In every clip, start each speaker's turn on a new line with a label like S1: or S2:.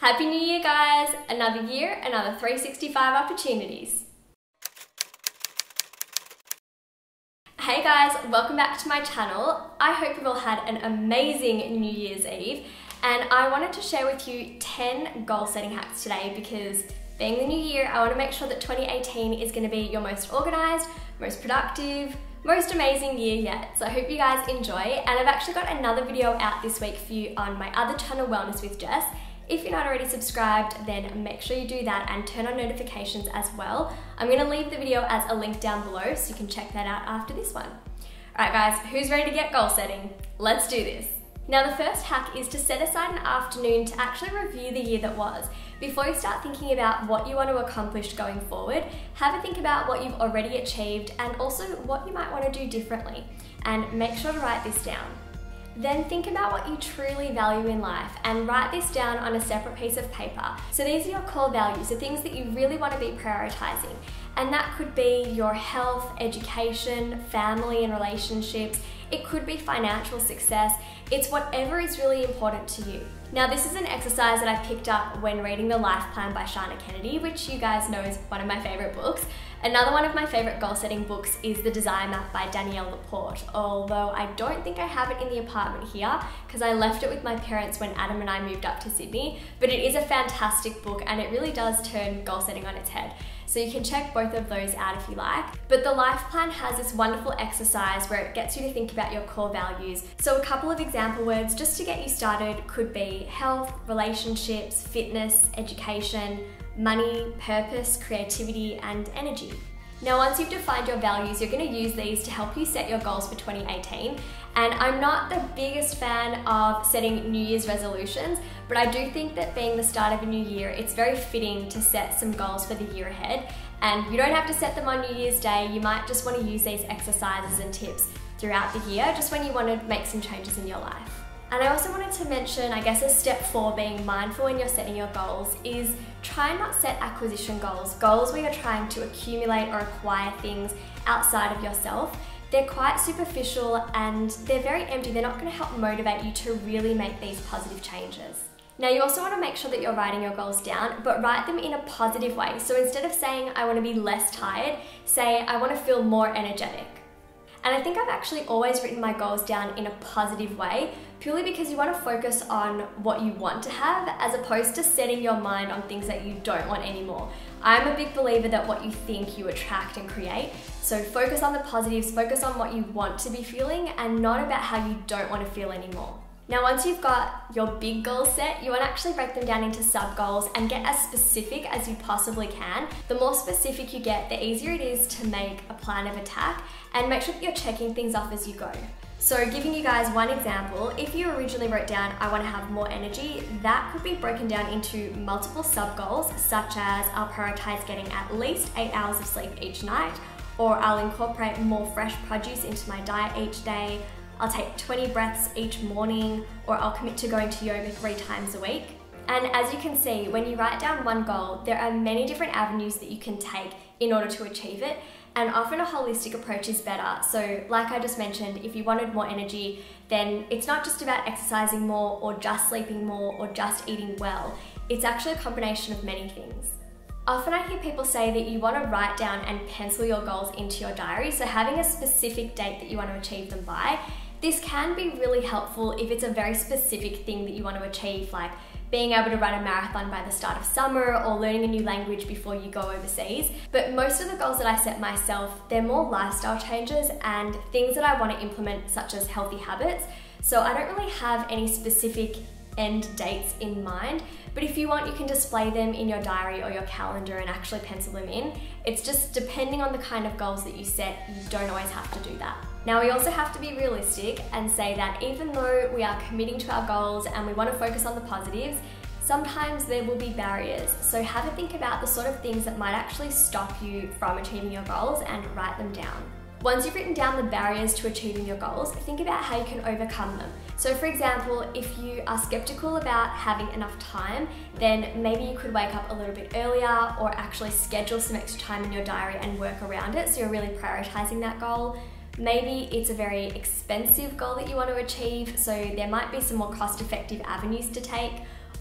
S1: Happy New Year, guys! Another year, another 365 opportunities. Hey guys, welcome back to my channel. I hope you've all had an amazing New Year's Eve, and I wanted to share with you 10 goal setting hacks today because being the new year, I want to make sure that 2018 is going to be your most organized, most productive, most amazing year yet. So I hope you guys enjoy, and I've actually got another video out this week for you on my other channel, Wellness with Jess. If you're not already subscribed, then make sure you do that and turn on notifications as well. I'm going to leave the video as a link down below so you can check that out after this one. Alright guys, who's ready to get goal setting? Let's do this. Now the first hack is to set aside an afternoon to actually review the year that was. Before you start thinking about what you want to accomplish going forward, have a think about what you've already achieved and also what you might want to do differently. And make sure to write this down. Then think about what you truly value in life and write this down on a separate piece of paper. So these are your core values, the things that you really want to be prioritizing. And that could be your health, education, family and relationships. It could be financial success. It's whatever is really important to you. Now this is an exercise that I picked up when reading The Life Plan by Shauna Kennedy, which you guys know is one of my favorite books. Another one of my favorite goal setting books is The Desire Map by Danielle Laporte, although I don't think I have it in the apartment here because I left it with my parents when Adam and I moved up to Sydney, but it is a fantastic book and it really does turn goal setting on its head. So you can check both of those out if you like. But the life plan has this wonderful exercise where it gets you to think about your core values. So a couple of example words just to get you started could be health, relationships, fitness, education, money, purpose, creativity, and energy. Now once you've defined your values, you're going to use these to help you set your goals for 2018. And I'm not the biggest fan of setting New Year's resolutions, but I do think that being the start of a new year, it's very fitting to set some goals for the year ahead. And you don't have to set them on New Year's Day, you might just want to use these exercises and tips throughout the year, just when you want to make some changes in your life. And I also wanted to mention, I guess as step 4, being mindful when you're setting your goals, is try and not set acquisition goals, goals where you're trying to accumulate or acquire things outside of yourself. They're quite superficial and they're very empty. They're not going to help motivate you to really make these positive changes. Now you also want to make sure that you're writing your goals down, but write them in a positive way. So instead of saying, I want to be less tired, say, I want to feel more energetic. And I think I've actually always written my goals down in a positive way, purely because you want to focus on what you want to have as opposed to setting your mind on things that you don't want anymore. I'm a big believer that what you think you attract and create. So focus on the positives, focus on what you want to be feeling and not about how you don't want to feel anymore. Now once you've got your big goals set, you want to actually break them down into sub-goals and get as specific as you possibly can. The more specific you get, the easier it is to make a plan of attack and make sure that you're checking things off as you go. So giving you guys one example, if you originally wrote down, I want to have more energy, that could be broken down into multiple sub-goals, such as I'll prioritize getting at least 8 hours of sleep each night, or I'll incorporate more fresh produce into my diet each day, I'll take 20 breaths each morning, or I'll commit to going to yoga 3 times a week. And as you can see, when you write down one goal, there are many different avenues that you can take in order to achieve it. And often a holistic approach is better. So like I just mentioned, if you wanted more energy, then it's not just about exercising more or just sleeping more or just eating well. It's actually a combination of many things. Often I hear people say that you want to write down and pencil your goals into your diary. So having a specific date that you want to achieve them by. This can be really helpful if it's a very specific thing that you want to achieve, like being able to run a marathon by the start of summer or learning a new language before you go overseas. But most of the goals that I set myself, they're more lifestyle changes and things that I want to implement, such as healthy habits. So I don't really have any specific end dates in mind, but if you want, you can display them in your diary or your calendar and actually pencil them in. It's just depending on the kind of goals that you set, you don't always have to do that. Now we also have to be realistic and say that even though we are committing to our goals and we want to focus on the positives, sometimes there will be barriers. So have a think about the sort of things that might actually stop you from achieving your goals and write them down. Once you've written down the barriers to achieving your goals, think about how you can overcome them. So for example, if you are skeptical about having enough time, then maybe you could wake up a little bit earlier or actually schedule some extra time in your diary and work around it so you're really prioritizing that goal. Maybe it's a very expensive goal that you want to achieve, so there might be some more cost-effective avenues to take.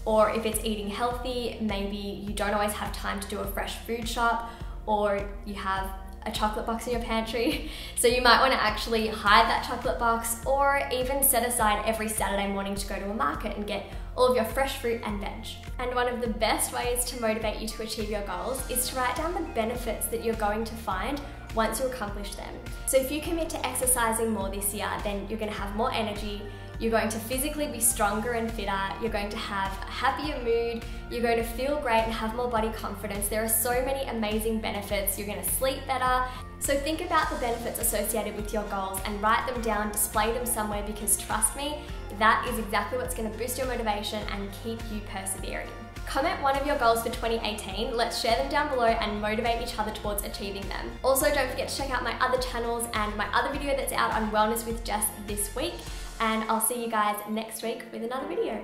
S1: or if it's eating healthy, maybe you don't always have time to do a fresh food shop, or you have a chocolate box in your pantry. So you might want to actually hide that chocolate box, or even set aside every Saturday morning to go to a market and get all of your fresh fruit and veg. And one of the best ways to motivate you to achieve your goals is to write down the benefits that you're going to find once you accomplish them. So if you commit to exercising more this year, then you're going to have more energy, you're going to physically be stronger and fitter, you're going to have a happier mood, you're going to feel great and have more body confidence. There are so many amazing benefits. You're going to sleep better. So think about the benefits associated with your goals and write them down, display them somewhere, because trust me, that is exactly what's going to boost your motivation and keep you persevering. Comment one of your goals for 2018, let's share them down below and motivate each other towards achieving them. Also, don't forget to check out my other channels and my other video that's out on Wellness with Jess this week. And I'll see you guys next week with another video.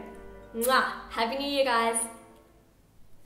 S1: Mwah! Happy New Year, guys!